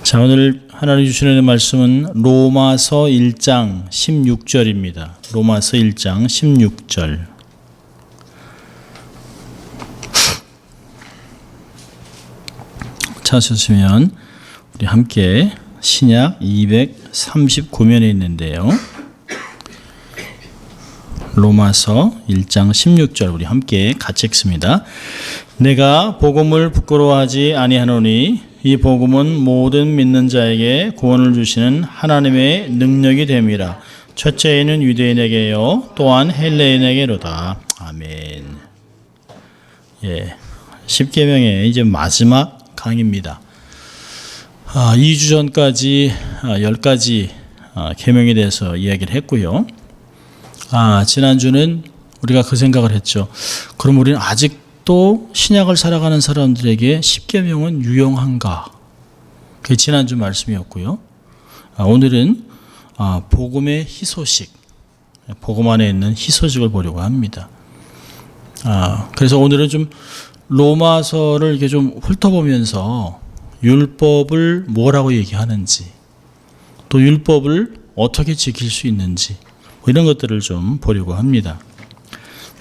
자, 오늘 하나님 주시는 말씀은 로마서 1장 16절입니다. 로마서 1장 16절. 찾으시면 우리 함께 신약 239면에 있는데요. 로마서 1장 16절 우리 함께 같이 읽습니다. 내가 복음을 부끄러워하지 아니하노니 이 복음은 모든 믿는 자에게 구원을 주시는 하나님의 능력이 됨이라. 첫째에는 유대인에게요 또한 헬레인에게로다. 아멘. 예, 십계명의 이제 마지막 강의입니다. 2주 전까지 10가지 계명에 대해서 이야기를 했고요. 지난주는 우리가 그 생각을 했죠. 그럼 우리는 아직도 신약을 살아가는 사람들에게 십계명은 유용한가? 그게 지난주 말씀이었고요. 오늘은 복음의 희소식, 복음 안에 있는 희소식을 보려고 합니다. 그래서 오늘은 좀 로마서를 이렇게 좀 훑어보면서 율법을 뭐라고 얘기하는지, 또 율법을 어떻게 지킬 수 있는지, 이런 것들을 좀 보려고 합니다.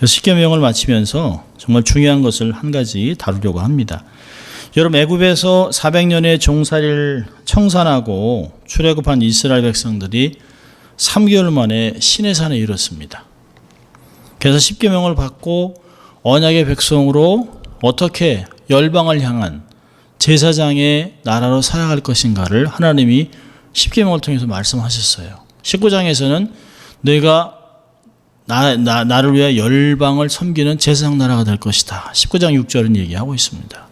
십계명을 마치면서 정말 중요한 것을 한 가지 다루려고 합니다. 여러분, 애굽에서 400년의 종살이를 청산하고 출애굽한 이스라엘 백성들이 3개월 만에 시내산에 이르렀습니다. 그래서 십계명을 받고 언약의 백성으로 어떻게 열방을 향한 제사장의 나라로 살아갈 것인가를 하나님이 십계명을 통해서 말씀하셨어요. 19장에서는 너희가 나를 위해 열방을 섬기는 제사장 나라가 될 것이다. 19장 6절은 얘기하고 있습니다.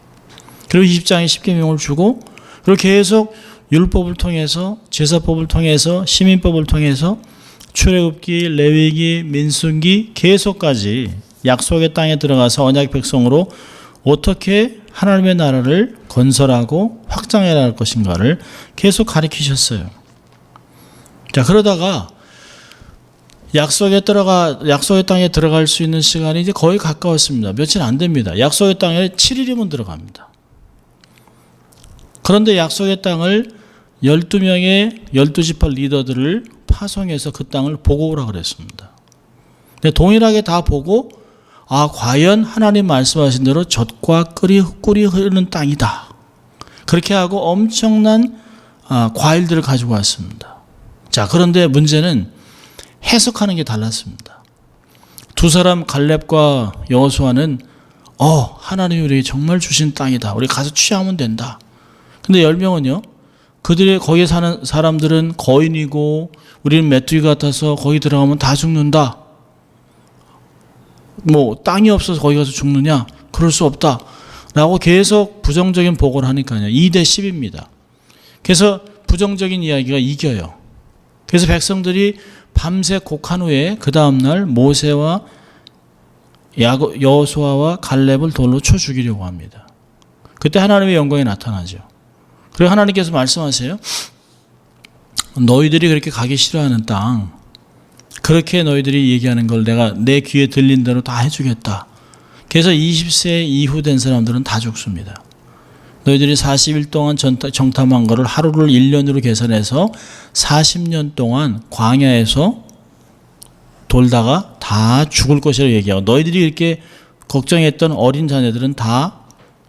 그리고 20장에 십계명을 주고, 그리고 계속 율법을 통해서, 제사법을 통해서, 시민법을 통해서 출애굽기, 레위기, 민수기 계속까지 약속의 땅에 들어가서 언약 백성으로 어떻게 하나님의 나라를 건설하고 확장해 나갈 것인가를 계속 가르치셨어요. 자, 그러다가 약속의 땅에 들어갈 수 있는 시간이 이제 거의 가까웠습니다. 며칠 안 됩니다. 약속의 땅에 7일이면 들어갑니다. 그런데 약속의 땅을 12명의 12지파 리더들을 파송해서 그 땅을 보고 오라 그랬습니다. 근데 동일하게 다 보고, 과연 하나님 말씀하신 대로 젖과 꿀이 흐르는 땅이다. 그렇게 하고 엄청난 과일들을 가지고 왔습니다. 자, 그런데 문제는 해석하는 게 달랐습니다. 두 사람 갈렙과 여호수아는 하나님이 우리에게 정말 주신 땅이다. 우리 가서 취하면 된다. 근데 10명은요. 그들의 거기에 사는 사람들은 거인이고 우리는 메뚜기 같아서 거기 들어가면 다 죽는다. 땅이 없어서 거기 가서 죽느냐? 그럴 수 없다. 라고 계속 부정적인 보고를 하니까요. 2대 10입니다. 그래서 부정적인 이야기가 이겨요. 그래서 백성들이 밤새 곡한 후에 그 다음날 모세와 여호수아와 갈렙을 돌로 쳐 죽이려고 합니다. 그때 하나님의 영광이 나타나죠. 그리고 하나님께서 말씀하세요. 너희들이 그렇게 가기 싫어하는 땅, 그렇게 너희들이 얘기하는 걸 내가 내 귀에 들린 대로 다 해주겠다. 그래서 20세 이후 된 사람들은 다 죽습니다. 너희들이 40일 동안 정탐한 거를 하루를 1년으로 계산해서 40년 동안 광야에서 돌다가 다 죽을 것이라고 얘기하고, 너희들이 이렇게 걱정했던 어린 자녀들은 다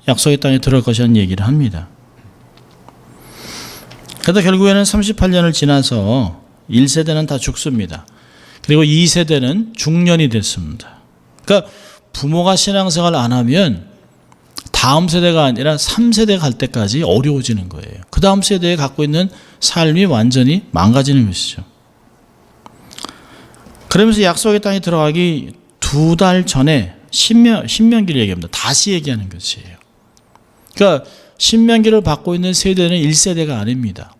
약속의 땅에 들어갈 것이라는 얘기를 합니다. 그래도 결국에는 38년을 지나서 1세대는 다 죽습니다. 그리고 2세대는 중년이 됐습니다. 그러니까 부모가 신앙생활 안 하면 다음 세대가 아니라 3세대 갈 때까지 어려워지는 거예요. 그 다음 세대에 갖고 있는 삶이 완전히 망가지는 것이죠. 그러면서 약속의 땅에 들어가기 2달 전에 신명기를 얘기합니다. 다시 얘기하는 것이에요. 그러니까 신명기를 받고 있는 세대는 1세대가 아닙니다.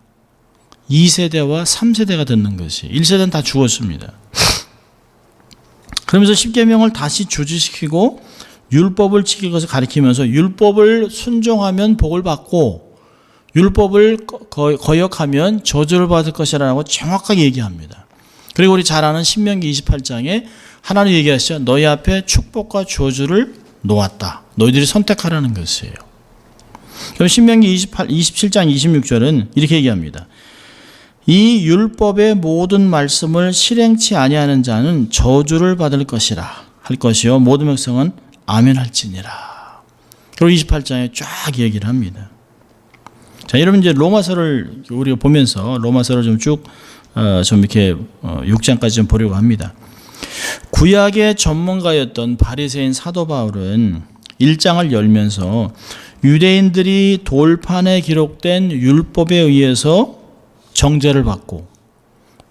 2세대와 3세대가 듣는 것이, 1세대는 다 죽었습니다. 그러면서 십계명을 다시 주지시키고 율법을 지킬 것을 가리키면서 율법을 순종하면 복을 받고 율법을 거역하면 저주를 받을 것이라고 정확하게 얘기합니다. 그리고 우리 잘 아는 신명기 28장에 하나님 얘기하시죠. 너희 앞에 축복과 저주를 놓았다. 너희들이 선택하라는 것이에요. 그럼 신명기 27장 26절은 이렇게 얘기합니다. 이 율법의 모든 말씀을 실행치 아니하는 자는 저주를 받을 것이라 할 것이요 모든 백성은 아멘 할지니라. 그리고 28장에 쫙 얘기를 합니다. 자, 여러분 이제 로마서를 우리가 보면서 로마서를 좀 쭉 좀 이렇게 6장까지 좀 보려고 합니다. 구약의 전문가였던 바리새인 사도 바울은 1장을 열면서 유대인들이 돌판에 기록된 율법에 의해서 정죄를 받고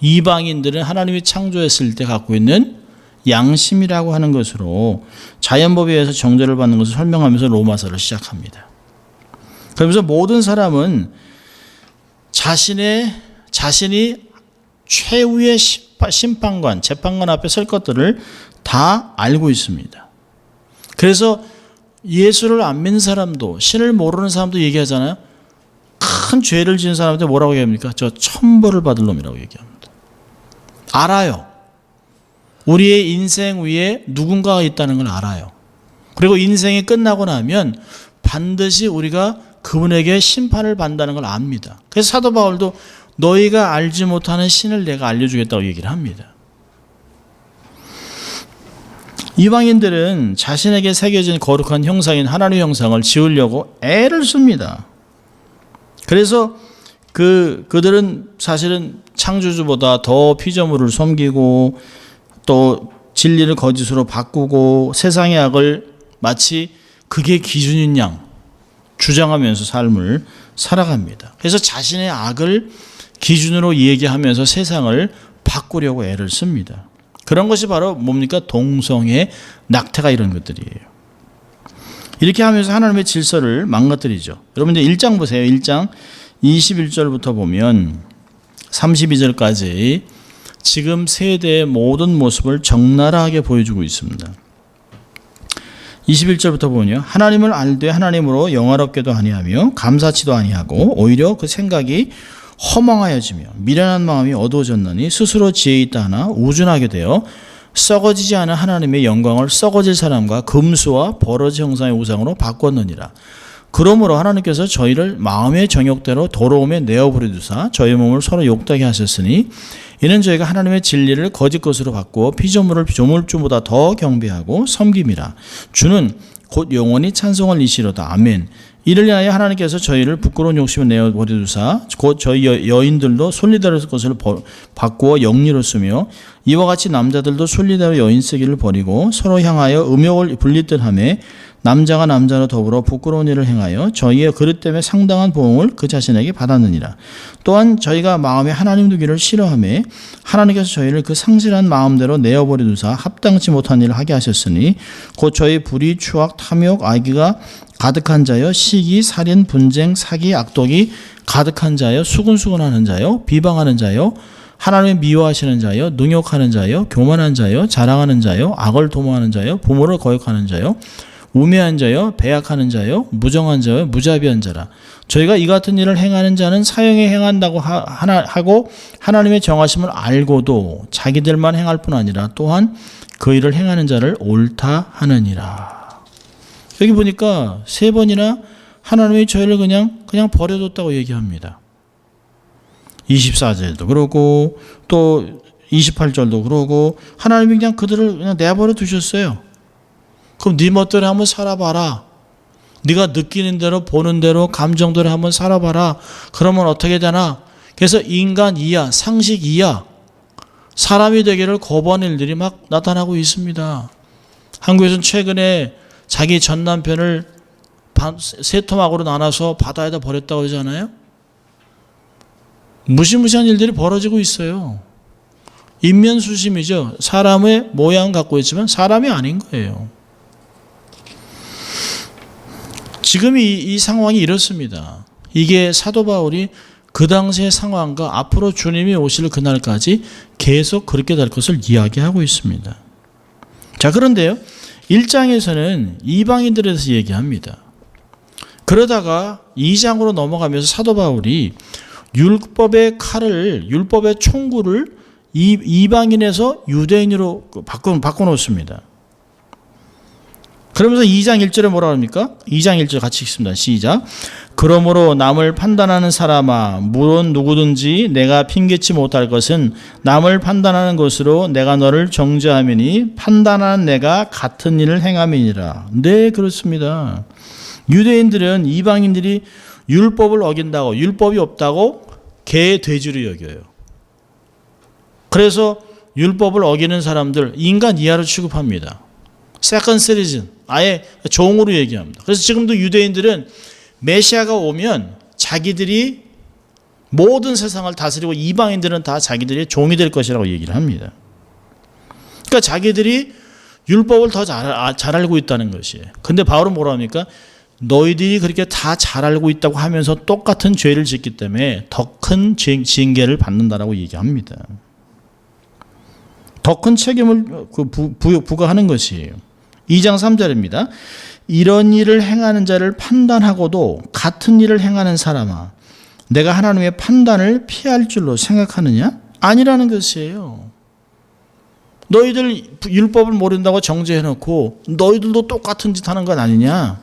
이방인들은 하나님이 창조했을 때 갖고 있는 양심이라고 하는 것으로 자연법에 의해서 정죄를 받는 것을 설명하면서 로마서를 시작합니다. 그러면서 모든 사람은 자신이 최후의 심판관, 재판관 앞에 설 것들을 다 알고 있습니다. 그래서 예수를 안 믿는 사람도 신을 모르는 사람도 얘기하잖아요. 큰 죄를 지은 사람한테 뭐라고 얘기합니까? 저 천벌을 받을 놈이라고 얘기합니다. 알아요. 우리의 인생 위에 누군가가 있다는 걸 알아요. 그리고 인생이 끝나고 나면 반드시 우리가 그분에게 심판을 받는다는 걸 압니다. 그래서 사도 바울도 너희가 알지 못하는 신을 내가 알려주겠다고 얘기를 합니다. 이방인들은 자신에게 새겨진 거룩한 형상인 하나님의 형상을 지으려고 애를 씁니다. 그래서 그들은 사실은 창조주보다 더 피조물을 섬기고 또 진리를 거짓으로 바꾸고 세상의 악을 마치 그게 기준인 양 주장하면서 삶을 살아갑니다. 그래서 자신의 악을 기준으로 얘기하면서 세상을 바꾸려고 애를 씁니다. 그런 것이 바로 뭡니까? 동성애, 낙태가 이런 것들이에요. 이렇게 하면서 하나님의 질서를 망가뜨리죠. 여러분들 1장 보세요. 1장 21절부터 보면 32절까지 지금 세대의 모든 모습을 적나라하게 보여주고 있습니다. 21절부터 보면요. 하나님을 알되 하나님으로 영화롭게도 아니하며 감사치도 아니하고 오히려 그 생각이 허망하여지며 미련한 마음이 어두워졌나니 스스로 지혜 있다 하나 우준하게 되어 썩어지지 않은 하나님의 영광을 썩어질 사람과 금수와 버러지 형상의 우상으로 바꿨느니라. 그러므로 하나님께서 저희를 마음의 정욕대로 더러움에 내어버리두사 저희 몸을 서로 욕되게 하셨으니 이는 저희가 하나님의 진리를 거짓 것으로 바꾸어 피조물을 조물주보다 더 경배하고 섬김이라. 주는 곧 영원히 찬송을 이시로다. 아멘. 이를 위하여 하나님께서 저희를 부끄러운 욕심을 내어버리두사 곧 저희 여인들도 순리대로 것을 바꾸어 영리로 쓰며 이와 같이 남자들도 순리대로 여인 쓰기를 버리고 서로 향하여 음욕을 불리듯 하며 남자가 남자로 더불어 부끄러운 일을 행하여 저희의 그릇 때문에 상당한 보응을 그 자신에게 받았느니라. 또한 저희가 마음에 하나님 두기를 싫어하며 하나님께서 저희를 그 상실한 마음대로 내어버리두사 합당치 못한 일을 하게 하셨으니 곧 저희 불의, 추악, 탐욕, 악의가 가득한 자여 시기, 살인, 분쟁, 사기, 악독이 가득한 자여 수근수근하는 자여 비방하는 자여 하나님을 미워하시는 자여 능욕하는 자여 교만한 자여 자랑하는 자여 악을 도모하는 자여 부모를 거역하는 자여 우매한 자여 배약하는 자여 무정한 자여 무자비한 자라. 저희가 이 같은 일을 행하는 자는 사형에 행한다고 하고 하나님의 정하심을 알고도 자기들만 행할 뿐 아니라 또한 그 일을 행하는 자를 옳다 하느니라. 여기 보니까 3번이나 하나님이 저희를 그냥 버려뒀다고 얘기합니다. 24절도 그러고 또 28절도 그러고 하나님이 그냥 그들을 그냥 내버려 두셨어요. 그럼 네 멋대로 한번 살아봐라. 네가 느끼는 대로 보는 대로 감정대로 한번 살아봐라. 그러면 어떻게 되나? 그래서 인간 이하, 상식 이하 사람이 되기를 거부하는 일들이 막 나타나고 있습니다. 한국에서는 최근에 자기 전 남편을 세 토막으로 나눠서 바다에다 버렸다고 그러잖아요. 무시무시한 일들이 벌어지고 있어요. 인면수심이죠. 사람의 모양 갖고 있지만 사람이 아닌 거예요. 지금 이 상황이 이렇습니다. 이게 사도 바울이 그 당시의 상황과 앞으로 주님이 오실 그날까지 계속 그렇게 될 것을 이야기하고 있습니다. 자, 그런데요. 1장에서는 이방인들에 대해서 얘기합니다. 그러다가 2장으로 넘어가면서 사도 바울이 율법의 칼을, 율법의 총구를 이방인에서 유대인으로 바꿔놓습니다. 그러면서 2장 1절에 뭐라 합니까? 2장 1절 같이 읽습니다. 시작. 그러므로 남을 판단하는 사람아, 물론 누구든지 내가 핑계치 못할 것은 남을 판단하는 것으로 내가 너를 정죄하미니 판단하는 내가 같은 일을 행함이니라. 네, 그렇습니다. 유대인들은 이방인들이 율법을 어긴다고, 율법이 없다고 개 돼지로 여겨요. 그래서 율법을 어기는 사람들 인간 이하로 취급합니다. 세컨드 시리즌, 아예 종으로 얘기합니다. 그래서 지금도 유대인들은 메시아가 오면 자기들이 모든 세상을 다스리고 이방인들은 다 자기들의 종이 될 것이라고 얘기를 합니다. 그러니까 자기들이 율법을 더 잘 알고 있다는 것이에요. 근데 바울은 뭐라 합니까? 너희들이 그렇게 다 잘 알고 있다고 하면서 똑같은 죄를 짓기 때문에 더 큰 징계를 받는다라고 얘기합니다. 더 큰 책임을 부과하는 것이에요. 2장 3절입니다. 이런 일을 행하는 자를 판단하고도 같은 일을 행하는 사람아, 내가 하나님의 판단을 피할 줄로 생각하느냐? 아니라는 것이에요. 너희들 율법을 모른다고 정죄해놓고 너희들도 똑같은 짓 하는 건 아니냐?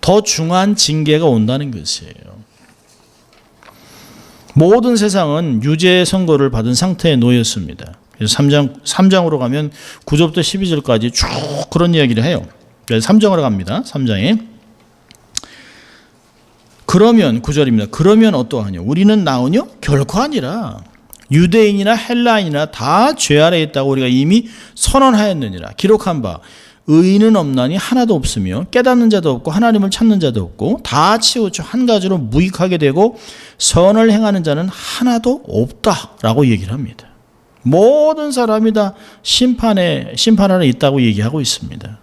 더 중한 징계가 온다는 것이에요. 모든 세상은 유죄 선고를 받은 상태에 놓였습니다. 그래서 3장으로 가면 9절부터 12절까지 쭉 그런 이야기를 해요. 3장으로 갑니다. 3장에. 그러면 9절입니다. 그러면 어떠하냐? 우리는 나으냐? 결코 아니라 유대인이나 헬라인이나 다 죄 아래에 있다고 우리가 이미 선언하였느니라. 기록한 바 의인은 없나니 하나도 없으며 깨닫는 자도 없고 하나님을 찾는 자도 없고 다 치우쳐 한 가지로 무익하게 되고 선을 행하는 자는 하나도 없다라고 얘기를 합니다. 모든 사람이 다 심판 아래 있다고 얘기하고 있습니다.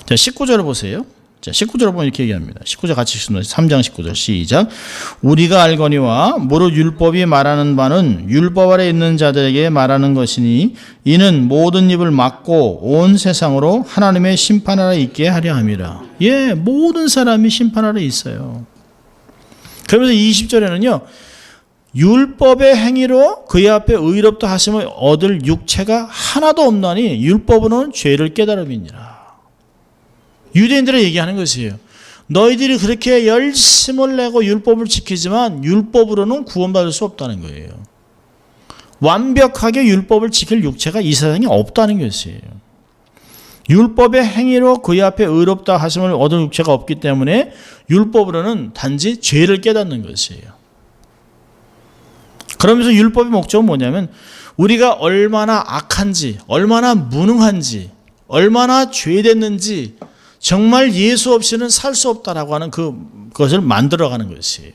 자, 19절을 보세요. 자, 19절을 보면 이렇게 얘기합니다. 19절 같이 읽습니다. 3장 19절 시작. 우리가 알거니와 무릇 율법이 말하는 바는 율법 아래 있는 자들에게 말하는 것이니 이는 모든 입을 막고 온 세상으로 하나님의 심판 아래 있게 하려 함이라. 예, 모든 사람이 심판 아래 있어요. 그러면서 20절에는요. 율법의 행위로 그의 앞에 의롭다 하심을 얻을 육체가 하나도 없나니 율법으로는 죄를 깨달음이니라. 유대인들이 얘기하는 것이에요. 너희들이 그렇게 열심을 내고 율법을 지키지만 율법으로는 구원받을 수 없다는 거예요. 완벽하게 율법을 지킬 육체가 이 세상에 없다는 것이에요. 율법의 행위로 그의 앞에 의롭다 하심을 얻을 육체가 없기 때문에 율법으로는 단지 죄를 깨닫는 것이에요. 그러면서 율법의 목적은 뭐냐면 우리가 얼마나 악한지, 얼마나 무능한지, 얼마나 죄됐는지 정말 예수 없이는 살 수 없다라고 하는 그것을 만들어가는 것이에요.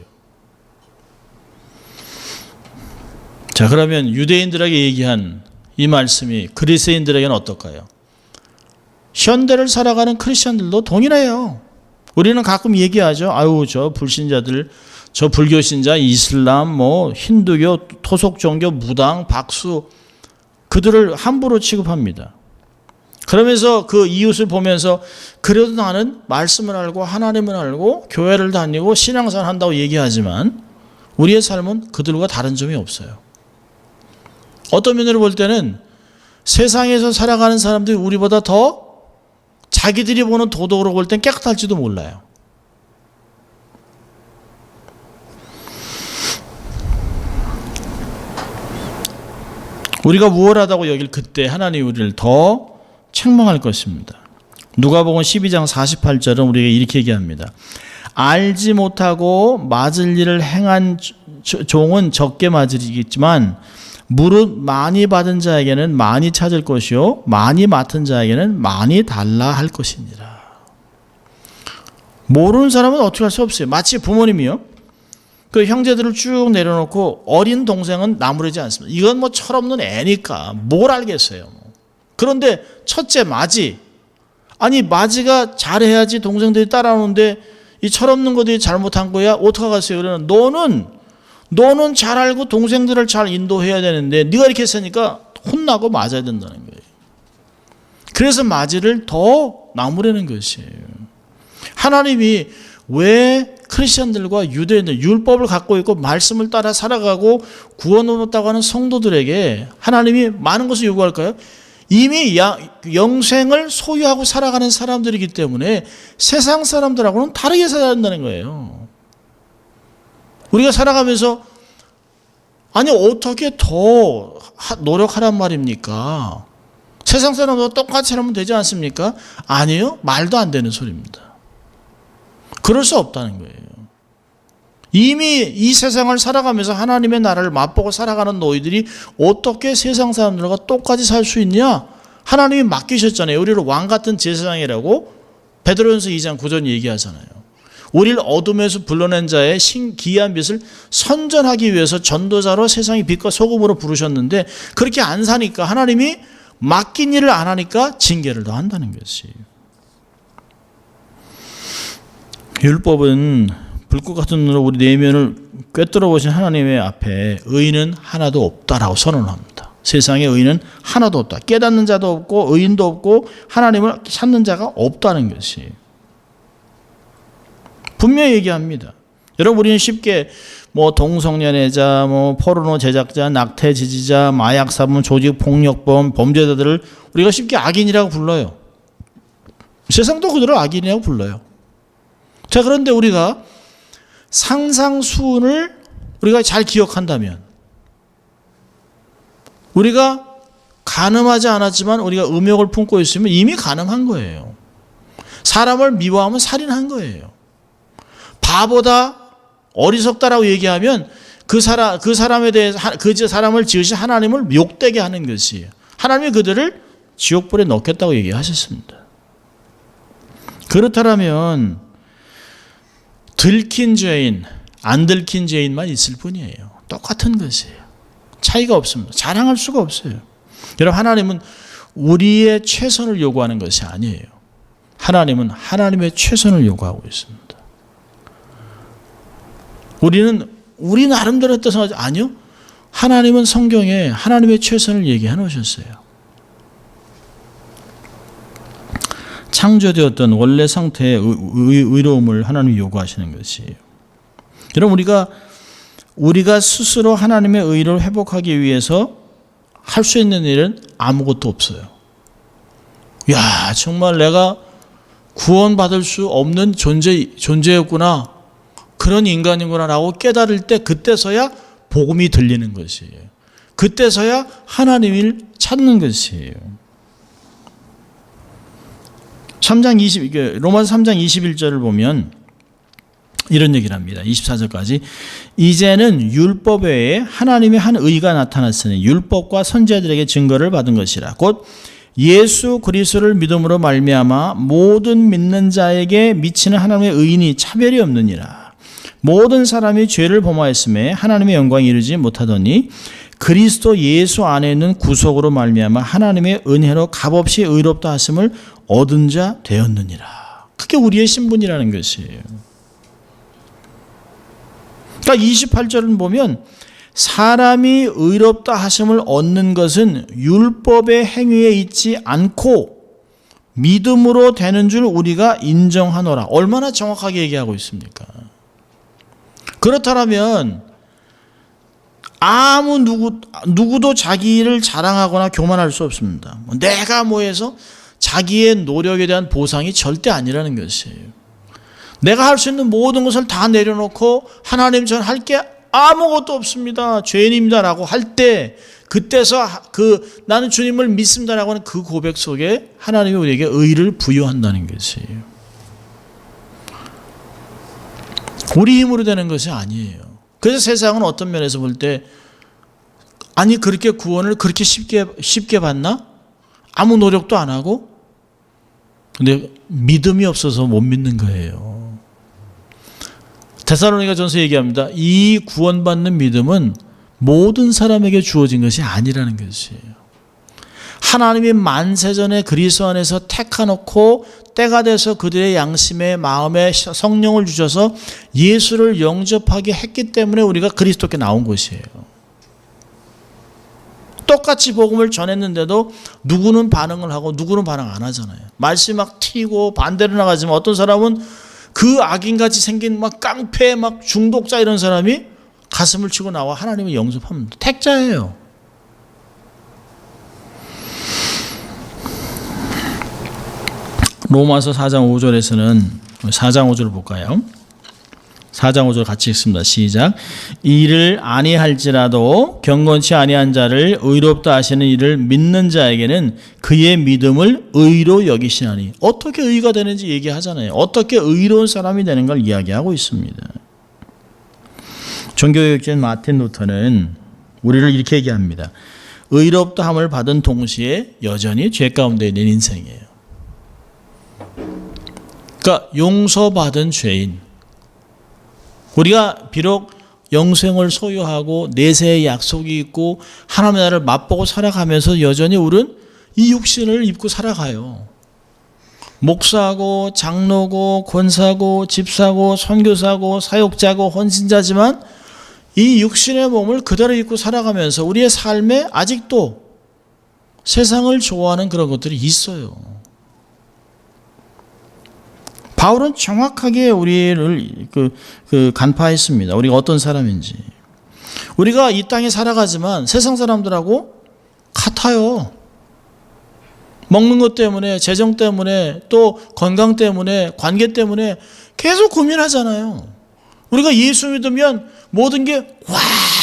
자, 그러면 유대인들에게 얘기한 이 말씀이 그리스인들에게는 어떨까요? 현대를 살아가는 크리스천들도 동일해요. 우리는 가끔 얘기하죠. 아유, 저 불신자들, 저 불교신자, 이슬람, 힌두교, 토속종교, 무당, 박수, 그들을 함부로 취급합니다. 그러면서 그 이웃을 보면서 그래도 나는 말씀을 알고 하나님을 알고 교회를 다니고 신앙생활 한다고 얘기하지만 우리의 삶은 그들과 다른 점이 없어요. 어떤 면으로 볼 때는 세상에서 살아가는 사람들이 우리보다 더 자기들이 보는 도덕으로 볼 땐 깨끗할지도 몰라요. 우리가 우월하다고 여길 그때 하나님이 우리를 더 책망할 것입니다. 누가복음 12장 48절은 우리에게 이렇게 얘기합니다. 알지 못하고 맞을 일을 행한 종은 적게 맞으리겠지만 무릇 많이 받은 자에게는 많이 찾을 것이요 많이 맡은 자에게는 많이 달라 할 것이니라. 모르는 사람은 어떻게 할 수 없어요. 마치 부모님이요. 그 형제들을 쭉 내려놓고 어린 동생은 나무르지 않습니다. 이건 철없는 애니까 뭘 알겠어요. 그런데 첫째 마지. 아니 마지가 잘해야지 동생들이 따라오는데 이 철없는 것들이 잘못한 거야? 어떡하겠어요? 그러면 너는 잘 알고 동생들을 잘 인도해야 되는데 네가 이렇게 했으니까 혼나고 맞아야 된다는 거예요. 그래서 마지를 더 나무라는 것이에요. 하나님이 왜 크리스천들과 유대인들 율법을 갖고 있고 말씀을 따라 살아가고 구원을 얻었다고 하는 성도들에게 하나님이 많은 것을 요구할까요? 이미 영생을 소유하고 살아가는 사람들이기 때문에 세상 사람들하고는 다르게 살아야 한다는 거예요. 우리가 살아가면서 아니 어떻게 더 노력하란 말입니까? 세상 사람들과 똑같이 하면 되지 않습니까? 아니요. 말도 안 되는 소리입니다. 그럴 수 없다는 거예요. 이미 이 세상을 살아가면서 하나님의 나라를 맛보고 살아가는 너희들이 어떻게 세상 사람들과 똑같이 살 수 있냐? 하나님이 맡기셨잖아요. 우리를 왕 같은 제사장이라고 베드로전서 2장 9절 얘기하잖아요. 우리를 어둠에서 불러낸 자의 귀한 빛을 선전하기 위해서 전도자로 세상의 빛과 소금으로 부르셨는데 그렇게 안 사니까 하나님이 맡긴 일을 안 하니까 징계를 더 한다는 것이에요. 율법은 불꽃 같은 눈으로 우리 내면을 꿰뚫어 보신 하나님의 앞에 의인은 하나도 없다라고 선언합니다. 세상에 의인은 하나도 없다. 깨닫는 자도 없고 의인도 없고 하나님을 찾는 자가 없다는 것이에요. 분명히 얘기합니다. 여러분 우리는 쉽게 동성연애자, 포르노 제작자, 낙태 지지자, 마약 사범, 조직 폭력범, 범죄자들을 우리가 쉽게 악인이라고 불러요. 세상도 그들을 악인이라고 불러요. 자, 그런데 우리가 상상수훈을 우리가 잘 기억한다면 우리가 간음하지 않았지만 우리가 음욕을 품고 있으면 이미 간음한 거예요. 사람을 미워하면 살인한 거예요. 바보다 어리석다라고 얘기하면 그 사람에 대해서 그 사람을 지으신 하나님을 욕되게 하는 것이에요. 하나님이 그들을 지옥불에 넣겠다고 얘기하셨습니다. 그렇다면 들킨 죄인, 안 들킨 죄인만 있을 뿐이에요. 똑같은 것이에요. 차이가 없습니다. 자랑할 수가 없어요. 여러분 하나님은 우리의 최선을 요구하는 것이 아니에요. 하나님은 하나님의 최선을 요구하고 있습니다. 우리는 우리 나름대로 했다 생각하지 아니요. 하나님은 성경에 하나님의 최선을 얘기해 놓으셨어요. 창조되었던 원래 상태의 의로움을 하나님이 요구하시는 것이에요. 여러분 우리가 스스로 하나님의 의를 회복하기 위해서 할 수 있는 일은 아무것도 없어요. 야, 정말 내가 구원받을 수 없는 존재였구나. 그런 인간이구나라고 깨달을 때 그때서야 복음이 들리는 것이에요. 그때서야 하나님을 찾는 것이에요. 로마서 3장 21절을 보면 이런 얘기를 합니다. 24절까지 이제는 율법 외에 하나님의 한 의가 나타났으니 율법과 선지자들에게 증거를 받은 것이라. 곧 예수 그리스도를 믿음으로 말미암아 모든 믿는 자에게 미치는 하나님의 의인이 차별이 없느니라. 모든 사람이 죄를 범하였음에 하나님의 영광에 이르지 못하더니 그리스도 예수 안에 있는 구속으로 말미암아 하나님의 은혜로 값없이 의롭다 하심을 얻은 자 되었느니라. 그게 우리의 신분이라는 것이에요. 그러니까 28절은 보면 사람이 의롭다 하심을 얻는 것은 율법의 행위에 있지 않고 믿음으로 되는 줄 우리가 인정하노라. 얼마나 정확하게 얘기하고 있습니까? 그렇다면 누구도 자기를 자랑하거나 교만할 수 없습니다. 내가 해서 자기의 노력에 대한 보상이 절대 아니라는 것이에요. 내가 할 수 있는 모든 것을 다 내려놓고 하나님 전 할 게 아무것도 없습니다. 죄인입니다라고 할 때 그때서 나는 주님을 믿습니다라고 하는 그 고백 속에 하나님이 우리에게 의를 부여한다는 것이에요. 우리 힘으로 되는 것이 아니에요. 그래서 세상은 어떤 면에서 볼 때 아니 그렇게 구원을 그렇게 쉽게 받나? 아무 노력도 안 하고? 근데 믿음이 없어서 못 믿는 거예요. 데살로니가전서 얘기합니다. 이 구원받는 믿음은 모든 사람에게 주어진 것이 아니라는 것이에요. 하나님이 만세전에 그리스도 안에서 택하놓고 때가 돼서 그들의 양심에 마음에 성령을 주셔서 예수를 영접하게 했기 때문에 우리가 그리스도께 나온 것이에요. 똑같이 복음을 전했는데도 누구는 반응을 하고 누구는 반응 안 하잖아요. 말씀이 막 튀고 반대로 나가지만 어떤 사람은 그 악인같이 생긴 막 깡패 막 중독자 이런 사람이 가슴을 치고 나와 하나님을 영접합니다. 택자예요. 로마서 4장 5절에서는 4장 5절 볼까요? 4장 5절 같이 읽습니다. 시작. 이를 아니할지라도 경건치 아니한 자를 의롭다 하시는 이를 믿는 자에게는 그의 믿음을 의로 여기시나니. 어떻게 의가 되는지 얘기하잖아요. 어떻게 의로운 사람이 되는 걸 이야기하고 있습니다. 종교개혁자인 마틴 루터는 우리를 이렇게 얘기합니다. 의롭다 함을 받은 동시에 여전히 죄 가운데 있는 인생이에요. 그러니까 용서받은 죄인, 우리가 비록 영생을 소유하고 내세의 약속이 있고 하나님의 나라를 맛보고 살아가면서 여전히 우리는 이 육신을 입고 살아가요. 목사고 장로고 권사고 집사고 선교사고 사역자고 헌신자지만 이 육신의 몸을 그대로 입고 살아가면서 우리의 삶에 아직도 세상을 좋아하는 그런 것들이 있어요. 바울은 정확하게 우리를 간파했습니다. 우리가 어떤 사람인지. 우리가 이 땅에 살아가지만 세상 사람들하고 같아요. 먹는 것 때문에, 재정 때문에, 또 건강 때문에, 관계 때문에 계속 고민하잖아요. 우리가 예수 믿으면 모든 게 와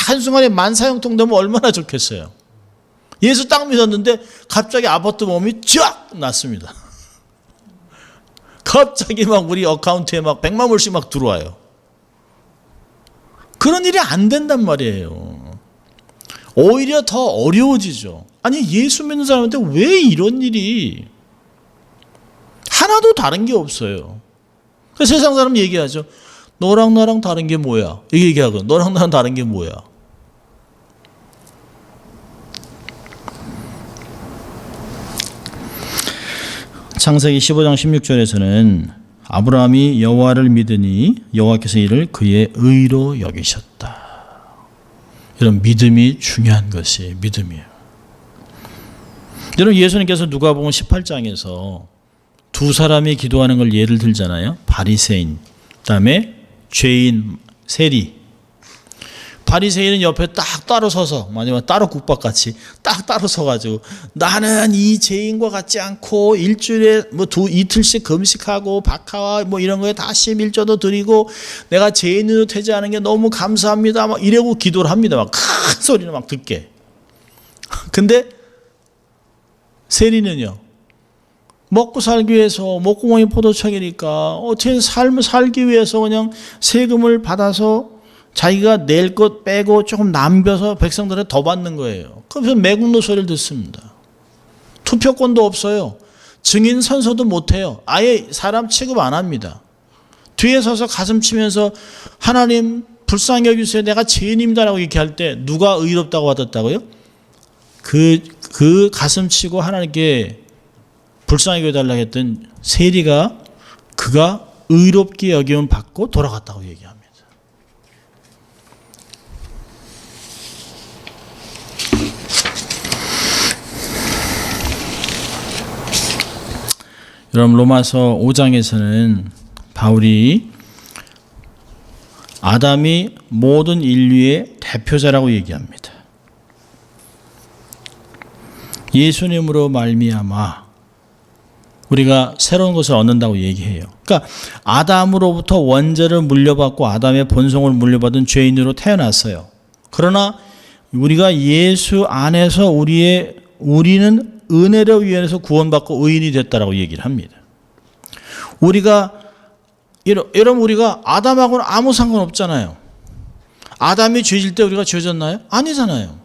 한순간에 만사형통 되면 얼마나 좋겠어요. 예수 딱 믿었는데 갑자기 아파트 보험이 쫙 났습니다. 갑자기 막 우리 어카운트에 막 100만 불씩 막 들어와요. 그런 일이 안 된단 말이에요. 오히려 더 어려워지죠. 아니 예수 믿는 사람한테 왜 이런 일이 하나도 다른 게 없어요. 그래서 세상 사람 얘기하죠. 너랑 나랑 다른 게 뭐야? 이게 얘기하고 너랑 나랑 다른 게 뭐야? 창세기 15장 16절에서는 아브라함이 여호와를 믿으니 여호와께서 이를 그의 의로 여기셨다. 이런 믿음이 중요한 것이 믿음이에요. 여러분 예수님께서 누가복음 18장에서 두 사람이 기도하는 걸 예를 들잖아요. 바리새인, 그다음에 죄인 세리. 바리새인은 옆에 딱 따로 서서 마지막 따로 국밥같이 딱 따로 서가지고 나는 이 죄인과 같지 않고 일주일에 이틀씩 금식하고 박하와 이런 거에 다 11조도 드리고 내가 죄인으로 되지 않은 게 너무 감사합니다. 막 이러고 기도를 합니다. 막 큰 소리는 막 듣게. 근데 세리는요. 먹고 살기 위해서 목구멍이 포도청이니까 어떻게 삶을 살기 위해서 그냥 세금을 받아서 자기가 낼 것 빼고 조금 남겨서 백성들한테 더 받는 거예요. 그래서 매국노 소리를 듣습니다. 투표권도 없어요. 증인 선서도 못해요. 아예 사람 취급 안 합니다. 뒤에 서서 가슴 치면서 하나님 불쌍히 여기주세요. 내가 죄인입니다라고 얘기할 때 누가 의롭다고 받았다고요? 그 가슴 치고 하나님께 불쌍히 여겨달라고 했던 세리가 그가 의롭게 여김을 받고 돌아갔다고 얘기합니다. 여러분 로마서 5장에서는 바울이 아담이 모든 인류의 대표자라고 얘기합니다. 예수님으로 말미암아 우리가 새로운 것을 얻는다고 얘기해요. 그러니까 아담으로부터 원죄를 물려받고 아담의 본성을 물려받은 죄인으로 태어났어요. 그러나 우리가 예수 안에서 우리는 은혜로 위해서 구원받고 의인이 됐다라고 얘기를 합니다. 여러분 우리가 아담하고는 아무 상관없잖아요. 아담이 죄질 때 우리가 죄졌나요? 아니잖아요.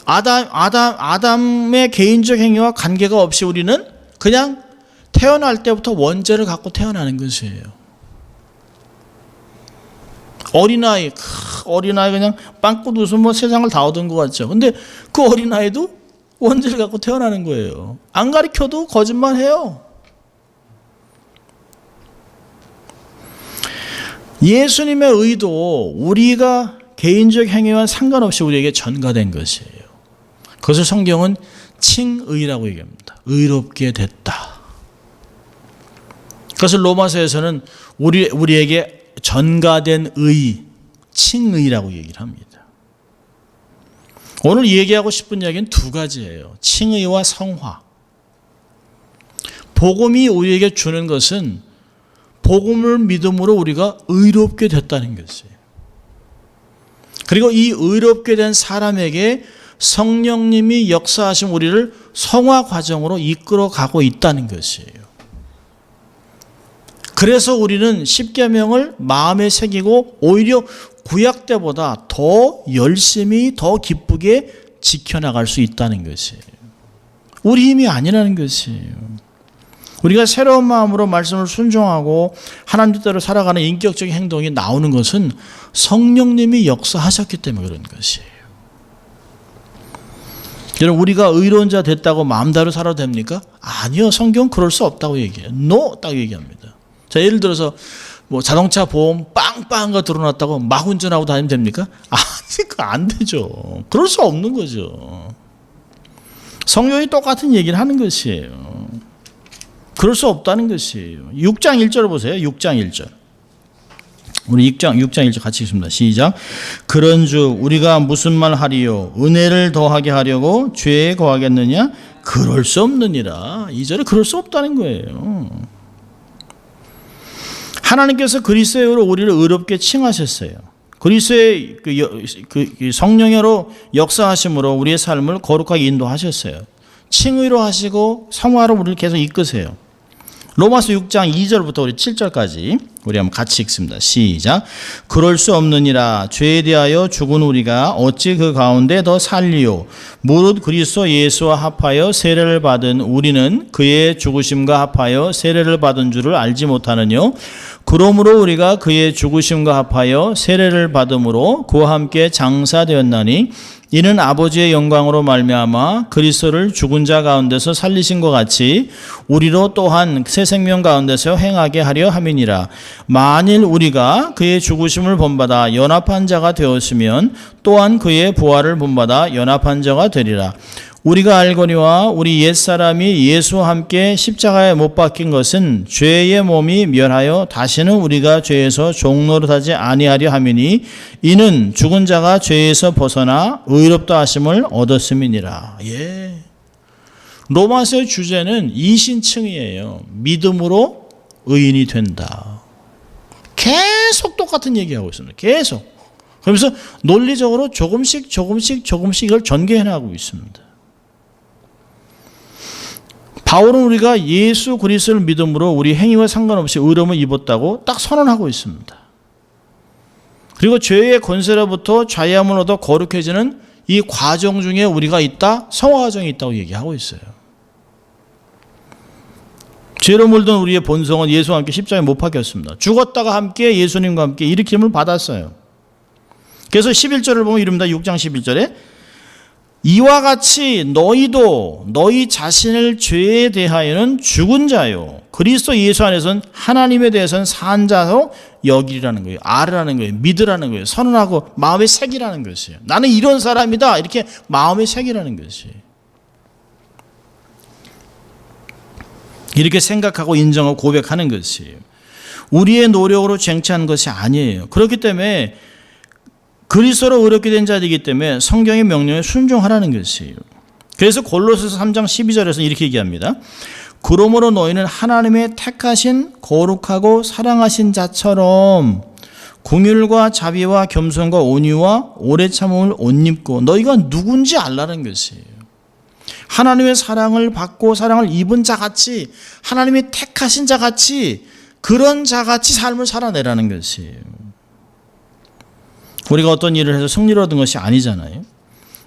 아담의 개인적 행위와 관계가 없이 우리는 그냥 태어날 때부터 원죄를 갖고 태어나는 것이에요. 어린아이 그냥 빵꾸 웃으면 세상을 다 얻은 것 같죠. 근데 그 어린아이도 원죄를 갖고 태어나는 거예요. 안 가르쳐도 거짓말해요. 예수님의 의도 우리가 개인적 행위와 상관없이 우리에게 전가된 것이에요. 그것을 성경은 칭의라고 얘기합니다. 의롭게 됐다. 그것을 로마서에서는 우리에게 전가된 의, 칭의라고 얘기를 합니다. 오늘 얘기하고 싶은 이야기는 두 가지예요. 칭의와 성화. 복음이 우리에게 주는 것은 복음을 믿음으로 우리가 의롭게 됐다는 것이에요. 그리고 이 의롭게 된 사람에게 성령님이 역사하신 우리를 성화 과정으로 이끌어 가고 있다는 것이에요. 그래서 우리는 십계명을 마음에 새기고 오히려 구약 때보다 더 열심히 더 기쁘게 지켜나갈 수 있다는 것이에요. 우리 힘이 아니라는 것이에요. 우리가 새로운 마음으로 말씀을 순종하고 하나님 뜻대로 살아가는 인격적인 행동이 나오는 것은 성령님이 역사하셨기 때문에 그런 것이에요. 여러분, 우리가 의로운 자 됐다고 마음대로 살아도 됩니까? 아니요. 성경은 그럴 수 없다고 얘기해요. No! 딱 얘기합니다. 자, 예를 들어서 뭐 자동차 보험 빵빵한 거 들어놨다고 막 운전하고 다니면 됩니까? 아니, 그거 안 되죠. 그럴 수 없는 거죠. 성경이 똑같은 얘기를 하는 것이에요. 그럴 수 없다는 것이에요. 6장 1절을 보세요. 6장 1절. 우리 6장 1절 같이 읽습니다. 시작. 그런즉 우리가 무슨 말 하리요? 은혜를 더하게 하려고 죄에 거하겠느냐? 그럴 수 없느니라. 2절에 그럴 수 없다는 거예요. 하나님께서 그리스도로 우리를 의롭게 칭하셨어요. 그리스도의 그 성령으로 역사하심으로 우리의 삶을 거룩하게 인도하셨어요. 칭의로 하시고 성화로 우리를 계속 이끄세요. 로마서 6장 2절부터 우리 7절까지 우리 한번 같이 읽습니다. 시작. 그럴 수 없느니라. 죄에 대하여 죽은 우리가 어찌 그 가운데 더 살리요? 무릇 그리스도 예수와 합하여 세례를 받은 우리는 그의 죽으심과 합하여 세례를 받은 줄을 알지 못하느뇨? 그러므로 우리가 그의 죽으심과 합하여 세례를 받음으로 그와 함께 장사되었나니 이는 아버지의 영광으로 말미암아 그리스도를 죽은 자 가운데서 살리신 것 같이 우리로 또한 새 생명 가운데서 행하게 하려 함이니라. 만일 우리가 그의 죽으심을 본받아 연합한 자가 되었으면 또한 그의 부활을 본받아 연합한 자가 되리라. 우리가 알거니와 우리 옛사람이 예수와 함께 십자가에 못 박힌 것은 죄의 몸이 멸하여 다시는 우리가 죄에서 종노릇하지 아니하려 함이니 이는 죽은 자가 죄에서 벗어나 의롭다 하심을 얻었음이니라. 예. 로마서의 주제는 이신칭의예요. 믿음으로 의인이 된다. 계속 똑같은 얘기하고 있습니다. 계속. 그러면서 논리적으로 조금씩 이걸 전개해 나가고 있습니다. 바울은 우리가 예수 그리스도를 믿음으로 우리 행위와 상관없이 의로움을 입었다고 딱 선언하고 있습니다. 그리고 죄의 권세로부터 자유함을 얻어 거룩해지는 이 과정 중에 우리가 있다, 성화 과정이 있다고 얘기하고 있어요. 죄로 물든 우리의 본성은 예수와 함께 십자가에 못 박혔습니다. 죽었다가 함께 예수님과 함께 일으킴을 받았어요. 그래서 11절을 보면 이릅니다. 6장 11절에 이와 같이 너희도 너희 자신을 죄에 대하여는 죽은 자요 그리스도 예수 안에서는 하나님에 대해서는 산 자로 여기라는 거예요. 알으라는 거예요. 믿으라는 거예요. 선언하고 마음에 새기라는 것이에요. 나는 이런 사람이다 이렇게 마음에 새기라는 것이에요. 이렇게 생각하고 인정하고 고백하는 것이에요. 우리의 노력으로 쟁취한 것이 아니에요. 그렇기 때문에 그리스도로 의롭게 된 자들이기 때문에 성경의 명령에 순종하라는 것이에요. 그래서 골로새서 3장 12절에서 이렇게 얘기합니다. 그러므로 너희는 하나님의 택하신 거룩하고 사랑하신 자처럼 긍휼과 자비와 겸손과 온유와 오래 참음을 옷 입고 너희가 누군지 알라는 것이에요. 하나님의 사랑을 받고 사랑을 입은 자같이 하나님이 택하신 자같이 그런 자같이 삶을 살아내라는 것이에요. 우리가 어떤 일을 해서 승리를 얻은 것이 아니잖아요.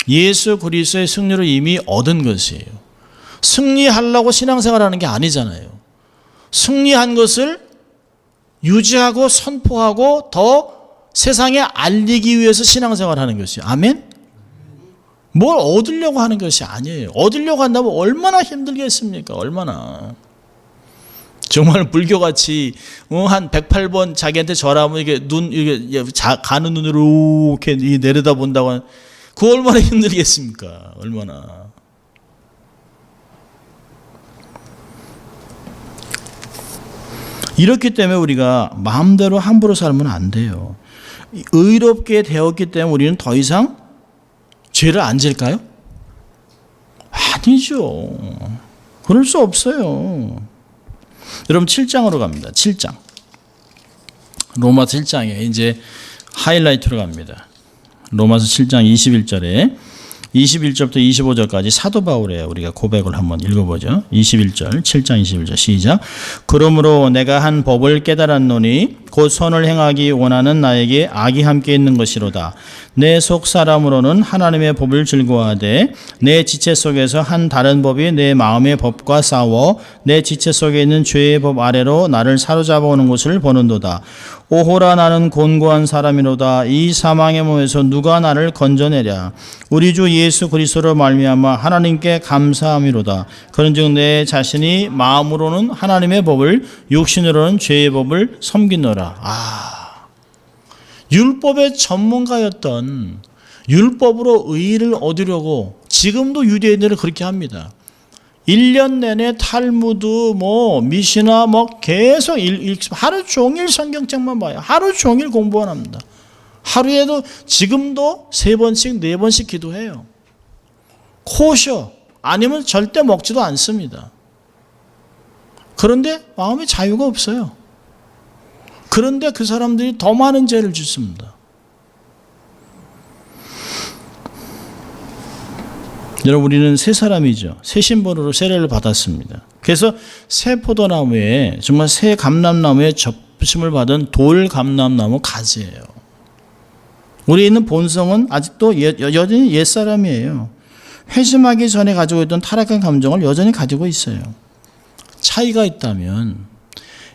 예수 그리스도의 승리를 이미 얻은 것이에요. 승리하려고 신앙생활하는 게 아니잖아요. 승리한 것을 유지하고 선포하고 더 세상에 알리기 위해서 신앙생활하는 것이에요. 아멘? 뭘 얻으려고 하는 것이 아니에요. 얻으려고 한다면 얼마나 힘들겠습니까? 얼마나. 정말 불교같이 한 108번 자기한테 절하면 이게 이게 가는 눈으로 이렇게 내려다 본다고 그거 얼마나 힘들겠습니까? 얼마나. 이렇기 때문에 우리가 마음대로 함부로 살면 안 돼요. 의롭게 되었기 때문에 우리는 더 이상 죄를 안 질까요? 아니죠. 그럴 수 없어요. 여러분 7장으로 갑니다. 7장. 로마서 7장에 이제 하이라이트로 갑니다. 로마서 7장 21절에 21절부터 25절까지 사도 바울의 우리가 고백을 한번 읽어보죠. 21절, 7장 21절 시작. 그러므로 내가 한 법을 깨달았노니 곧 선을 행하기 원하는 나에게 악이 함께 있는 것이로다. 내 속 사람으로는 하나님의 법을 즐거워하되 내 지체 속에서 한 다른 법이 내 마음의 법과 싸워 내 지체 속에 있는 죄의 법 아래로 나를 사로잡아 오는 것을 보는도다. 오호라 나는 곤고한 사람이로다. 이 사망의 몸에서 누가 나를 건져내랴. 우리 주 예수 그리스도로 말미암아 하나님께 감사함이로다. 그런즉 내 자신이 마음으로는 하나님의 법을 육신으로는 죄의 법을 섬기노라. 율법의 전문가였던, 율법으로 의의를 얻으려고 지금도 유대인들은 그렇게 합니다. 1년 내내 탈무드, 미시나 계속 하루 종일 성경책만 봐요. 하루 종일 공부만 합니다. 하루에도 지금도 3번씩 4번씩 기도해요. 코셔 아니면 절대 먹지도 않습니다. 그런데 마음에 자유가 없어요. 그런데 그 사람들이 더 많은 죄를 짓습니다. 여러분, 우리는 새 사람이죠. 새 신분으로 세례를 받았습니다. 그래서 새 포도나무에, 정말 새 감람나무에 접심을 받은 돌 감람나무 가지예요. 우리 있는 본성은 아직도 여전히 옛사람이에요. 회심하기 전에 가지고 있던 타락한 감정을 여전히 가지고 있어요. 차이가 있다면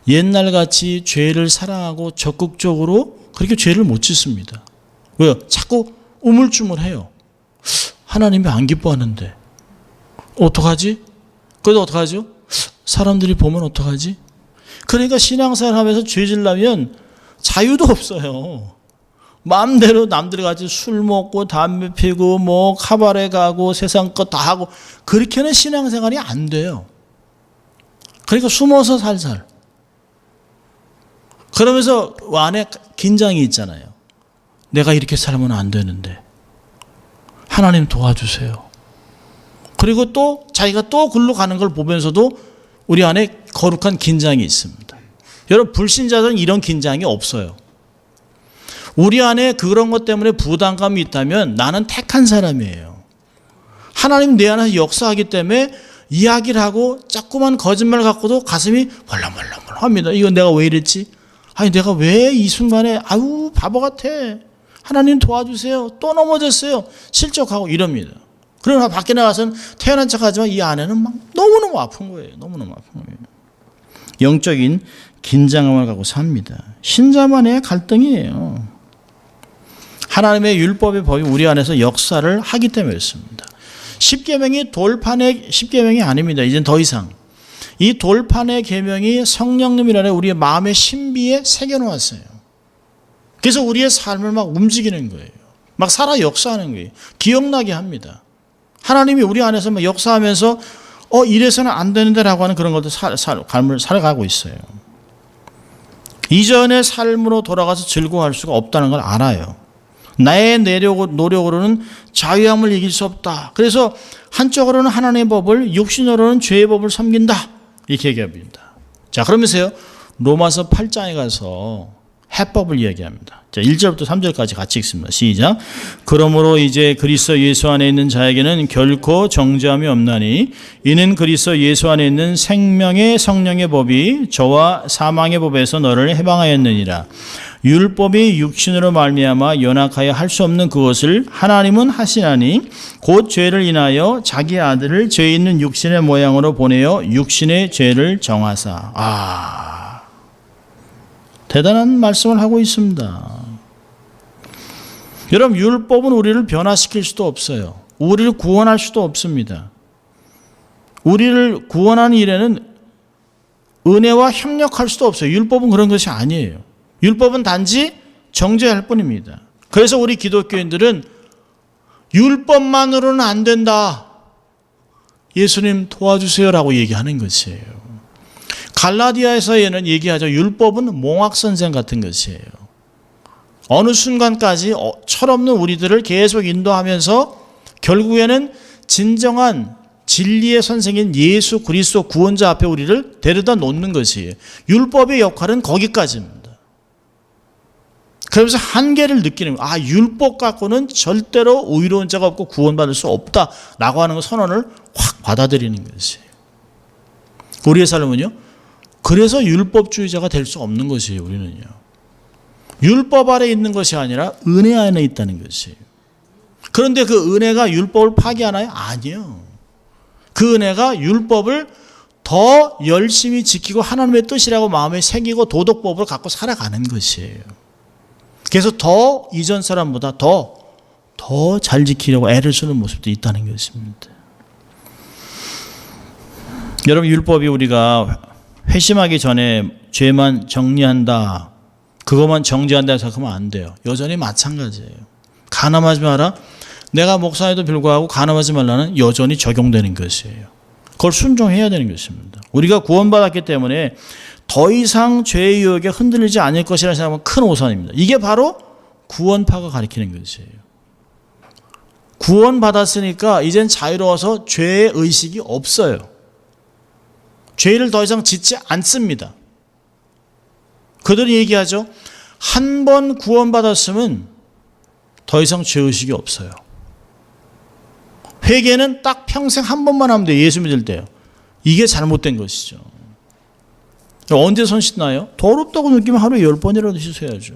옛날같이 죄를 사랑하고 적극적으로 그렇게 죄를 못 짓습니다. 왜요? 자꾸 우물쭈물해요. 하나님이 안 기뻐하는데 어떡하지? 그래도 어떡하죠? 사람들이 보면 어떡하지? 그러니까 신앙생활 하면서 죄 지려면 자유도 없어요. 마음대로 남들이 같이 술 먹고 담배 피고 카바레 가고 세상 것 다 하고 그렇게는 신앙생활이 안 돼요. 그러니까 숨어서 살살. 그러면서 안에 긴장이 있잖아요. 내가 이렇게 살면 안 되는데 하나님 도와주세요. 그리고 또 자기가 또 글로 가는 걸 보면서도 우리 안에 거룩한 긴장이 있습니다. 여러분, 불신자들은 이런 긴장이 없어요. 우리 안에 그런 것 때문에 부담감이 있다면 나는 택한 사람이에요. 하나님 내 안에서 역사하기 때문에 이야기를 하고 자꾸만 거짓말 갖고도 가슴이 벌렁벌렁 합니다. 이건 내가 왜 이랬지? 아니 내가 왜 이 순간에 바보 같아. 하나님 도와주세요. 또 넘어졌어요. 실족하고 이럽니다. 그러나 밖에 나가서는 태어난 척하지만 이 안에는 막 너무너무 아픈 거예요. 너무너무 아픈 거예요. 영적인 긴장감을 갖고 삽니다. 신자만의 갈등이에요. 하나님의 율법의 법이 우리 안에서 역사를 하기 때문에 그렇습니다. 십계명이 돌판의 십계명이 아닙니다. 이젠 더 이상. 이 돌판의 계명이 성령님이라는 우리의 마음의 신비에 새겨놓았어요. 그래서 우리의 삶을 막 움직이는 거예요. 막 살아 역사하는 거예요. 기억나게 합니다. 하나님이 우리 안에서 막 역사하면서 이래서는 안 되는데라고 하는 그런 것도 삶을 살아가고 있어요. 이전의 삶으로 돌아가서 즐거워할 수가 없다는 걸 알아요. 나의 노력으로는 자유함을 이길 수 없다. 그래서 한쪽으로는 하나님의 법을, 육신으로는 죄의 법을 섬긴다. 이렇게 얘기합니다. 자, 그러면서요, 로마서 8장에 가서 해법을 이야기합니다. 자, 1절부터 3절까지 같이 읽습니다. 시작. 그러므로 이제 그리스도 예수 안에 있는 자에게는 결코 정죄함이 없나니 이는 그리스도 예수 안에 있는 생명의 성령의 법이 저와 사망의 법에서 너를 해방하였느니라. 율법이 육신으로 말미암아 연약하여 할 수 없는 그것을 하나님은 하시나니 곧 죄를 인하여 자기 아들을 죄 있는 육신의 모양으로 보내어 육신의 죄를 정하사. 대단한 말씀을 하고 있습니다. 여러분, 율법은 우리를 변화시킬 수도 없어요. 우리를 구원할 수도 없습니다. 우리를 구원하는 일에는 은혜와 협력할 수도 없어요. 율법은 그런 것이 아니에요. 율법은 단지 정죄할 뿐입니다. 그래서 우리 기독교인들은 율법만으로는 안 된다. 예수님 도와주세요라고 얘기하는 것이에요. 갈라디아에서는 얘기하죠. 율법은 몽학선생 같은 것이에요. 어느 순간까지 철없는 우리들을 계속 인도하면서 결국에는 진정한 진리의 선생인 예수 그리스도 구원자 앞에 우리를 데려다 놓는 것이에요. 율법의 역할은 거기까지입니다. 그러면서 한계를 느끼는 거예요. 율법 갖고는 절대로 의로운 자가 없고 구원받을 수 없다라고 하는 선언을 확 받아들이는 것이에요. 우리의 삶은요, 그래서 율법주의자가 될 수 없는 것이에요. 우리는요, 율법 아래 있는 것이 아니라 은혜 안에 있다는 것이에요. 그런데 그 은혜가 율법을 파기하나요? 아니요. 그 은혜가 율법을 더 열심히 지키고 하나님의 뜻이라고 마음에 새기고 도덕법을 갖고 살아가는 것이에요. 그래서 더 이전 사람보다 더 잘 지키려고 애를 쓰는 모습도 있다는 것입니다. 여러분, 율법이 우리가 회심하기 전에 죄만 정리한다, 그것만 정지한다 생각하면 안 돼요. 여전히 마찬가지예요. 간음하지 마라. 내가 목사에도 불구하고 간음하지 말라는 여전히 적용되는 것이에요. 그걸 순종해야 되는 것입니다. 우리가 구원받았기 때문에 더 이상 죄의 유혹에 흔들리지 않을 것이라는 생각은 큰 오산입니다. 이게 바로 구원파가 가리키는 것이에요. 구원받았으니까 이젠 자유로워서 죄의 의식이 없어요. 죄를 더 이상 짓지 않습니다. 그들이 얘기하죠. 한 번 구원받았으면 더 이상 죄의식이 없어요. 회개는 딱 평생 한 번만 하면 돼요. 예수 믿을 때요. 이게 잘못된 것이죠. 언제 손 씻나요? 더럽다고 느끼면 하루에 10번이라도 씻어야죠.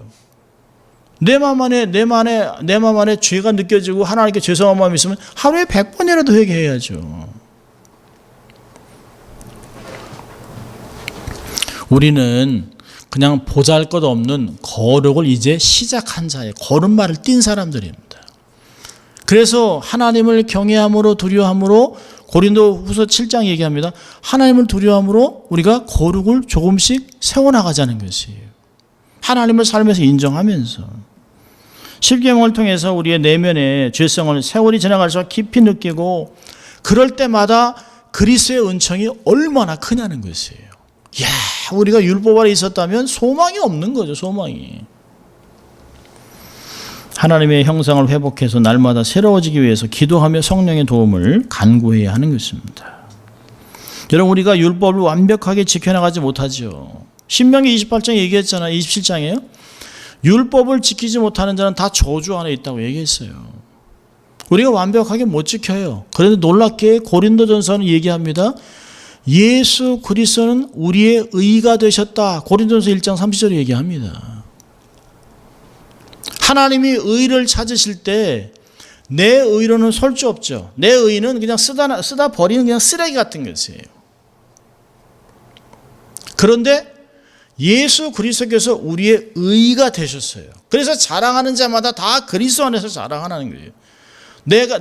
내 맘 안에 죄가 느껴지고 하나님께 죄송한 마음이 있으면 하루에 100번이라도 회개해야죠. 우리는 그냥 보잘것없는 거룩을 이제 시작한 자예요. 걸음마를 띈 사람들입니다. 그래서 하나님을 경외함으로 두려워함으로 고린도후서 7장 얘기합니다. 하나님을 두려워함으로 우리가 거룩을 조금씩 세워나가자는 것이에요. 하나님을 삶에서 인정하면서 십계명을 통해서 우리의 내면의 죄성을 세월이 지나갈수록 깊이 느끼고 그럴 때마다 그리스도의 은총이 얼마나 크냐는 것이에요. 우리가 율법 아래 있었다면 소망이 없는 거죠. 소망이. 하나님의 형상을 회복해서 날마다 새로워지기 위해서 기도하며 성령의 도움을 간구해야 하는 것입니다. 여러분, 우리가 율법을 완벽하게 지켜나가지 못하죠. 신명기 28장 얘기했잖아요. 27장이에요. 율법을 지키지 못하는 자는 다 저주 안에 있다고 얘기했어요. 우리가 완벽하게 못 지켜요. 그런데 놀랍게 고린도전서는 얘기합니다. 예수 그리스도는 우리의 의가 되셨다. 고린도전서 1장 30절에 얘기합니다. 하나님이 의를 찾으실 때 내 의로는 설 수 없죠. 내 의는 그냥 쓰다 버리는 그냥 쓰레기 같은 것이에요. 그런데 예수 그리스도께서 우리의 의가 되셨어요. 그래서 자랑하는 자마다 다 그리스도 안에서 자랑하는 거예요.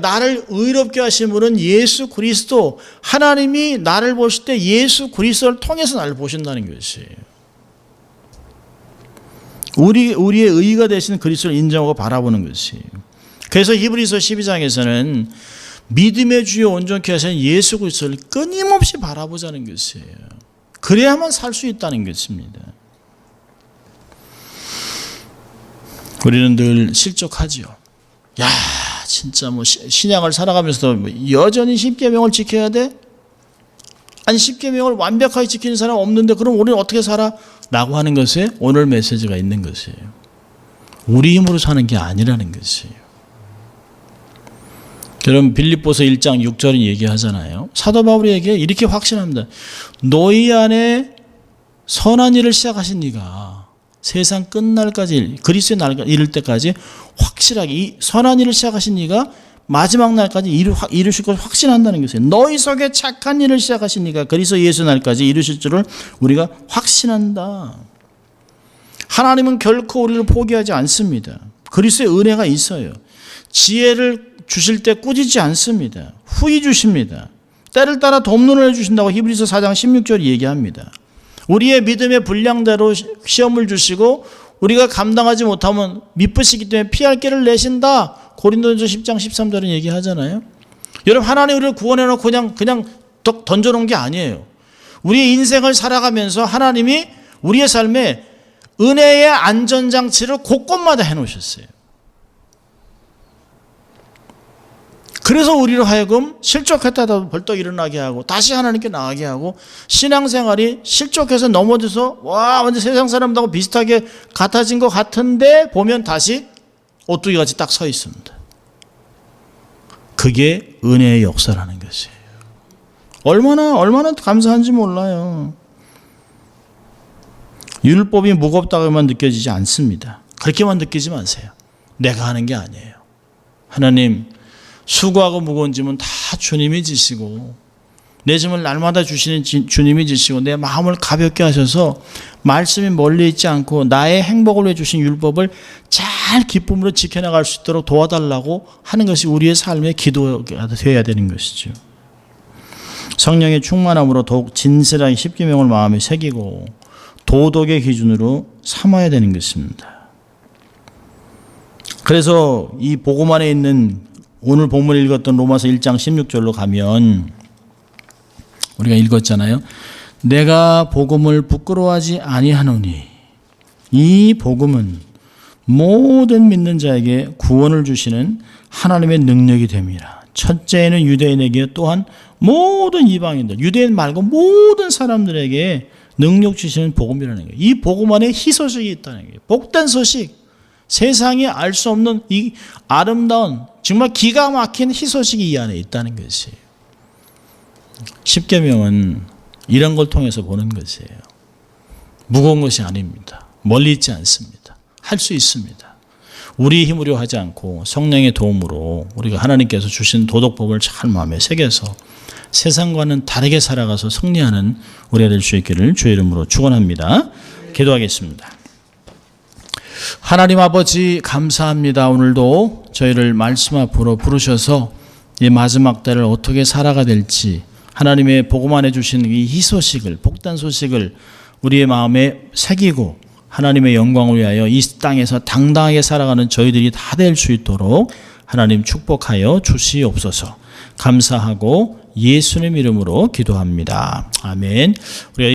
나를 의롭게 하신 분은 예수 그리스도, 하나님이 나를 보실 때 예수 그리스도를 통해서 나를 보신다는 것이에요. 우리의 의가 되신 그리스도를 인정하고 바라보는 것이에요. 그래서 히브리서 12장에서는 믿음의 주요 온전케 하신 예수 그리스도를 끊임없이 바라보자는 것이에요. 그래야만 살 수 있다는 것입니다. 우리는 늘 실족하지요. 진짜 신약을 살아가면서도 여전히 십계명을 지켜야 돼? 아니, 십계명을 완벽하게 지키는 사람 없는데 그럼 우리는 어떻게 살아? 라고 하는 것에 오늘 메시지가 있는 것이에요. 우리 힘으로 사는 게 아니라는 것이에요. 여러분, 빌립보서 1장 6절은 얘기하잖아요. 사도 바울에게 이렇게 확신합니다. 너희 안에 선한 일을 시작하신 네가 세상 끝날까지, 그리스도의 날 이를 때까지 확실하게 이 선한 일을 시작하신 네가 마지막 날까지 이루실 것을 확신한다는 것이에요. 너희 속에 착한 일을 시작하신 네가 그리스도 예수 날까지 이루실 줄을 우리가 확신한다. 하나님은 결코 우리를 포기하지 않습니다. 그리스도의 은혜가 있어요. 지혜를 주실 때 꾸짖지 않습니다. 후히 주십니다. 때를 따라 돕론을 해주신다고 히브리서 4장 16절이 얘기합니다. 우리의 믿음의 분량대로 시험을 주시고 우리가 감당하지 못하면 미쁘시기 때문에 피할 길을 내신다. 고린도전서 10장 13절은 얘기하잖아요. 여러분, 하나님 우리를 구원해놓고 그냥 던져놓은 게 아니에요. 우리의 인생을 살아가면서 하나님이 우리의 삶에 은혜의 안전장치를 곳곳마다 해놓으셨어요. 그래서 우리로 하여금 실족했다도 벌떡 일어나게 하고 다시 하나님께 나가게 하고 신앙생활이 실족해서 넘어져서 와 완전 세상 사람들하고 비슷하게 같아진 것 같은데 보면 다시 오뚜기같이 딱 서 있습니다. 그게 은혜의 역사라는 것이에요. 얼마나 감사한지 몰라요. 율법이 무겁다고만 느껴지지 않습니다. 그렇게만 느끼지 마세요. 내가 하는 게 아니에요. 하나님 수고하고 무거운 짐은 다 주님이 지시고 내 짐을 날마다 주시는 주님이 지시고 내 마음을 가볍게 하셔서 말씀이 멀리 있지 않고 나의 행복을 위해 주신 율법을 잘 기쁨으로 지켜나갈 수 있도록 도와달라고 하는 것이 우리의 삶의 기도가 되어야 되는 것이죠. 성령의 충만함으로 더욱 진실하게 십계명을 마음에 새기고 도덕의 기준으로 삼아야 되는 것입니다. 그래서 이 복음 안에 있는 오늘 본문 읽었던 로마서 1장 16절로 가면 우리가 읽었잖아요. 내가 복음을 부끄러워하지 아니하노니 이 복음은 모든 믿는 자에게 구원을 주시는 하나님의 능력이 됨이라. 첫째는 유대인에게 또한 모든 이방인들, 유대인 말고 모든 사람들에게 능력 주시는 복음이라는 거예요. 이 복음 안에 희소식이 있다는 거예요. 복된 소식. 세상이 알 수 없는 이 아름다운 정말 기가 막힌 희소식이 이 안에 있다는 것이에요. 십계명은 이런 걸 통해서 보는 것이에요. 무거운 것이 아닙니다. 멀리 있지 않습니다. 할 수 있습니다. 우리 힘으로 하지 않고 성령의 도움으로 우리가 하나님께서 주신 도덕법을 잘 마음에 새겨서 세상과는 다르게 살아가서 승리하는 우리가 될 수 있기를 주의 이름으로 축원합니다. 기도하겠습니다. 하나님 아버지 감사합니다. 오늘도 저희를 말씀 앞으로 부르셔서 이 마지막 때를 어떻게 살아가 될지 하나님의 복음 안에 주신 이 희소식을 복된 소식을 우리의 마음에 새기고 하나님의 영광을 위하여 이 땅에서 당당하게 살아가는 저희들이 다 될 수 있도록 하나님 축복하여 주시옵소서. 감사하고 예수님 이름으로 기도합니다. 아멘. 우리가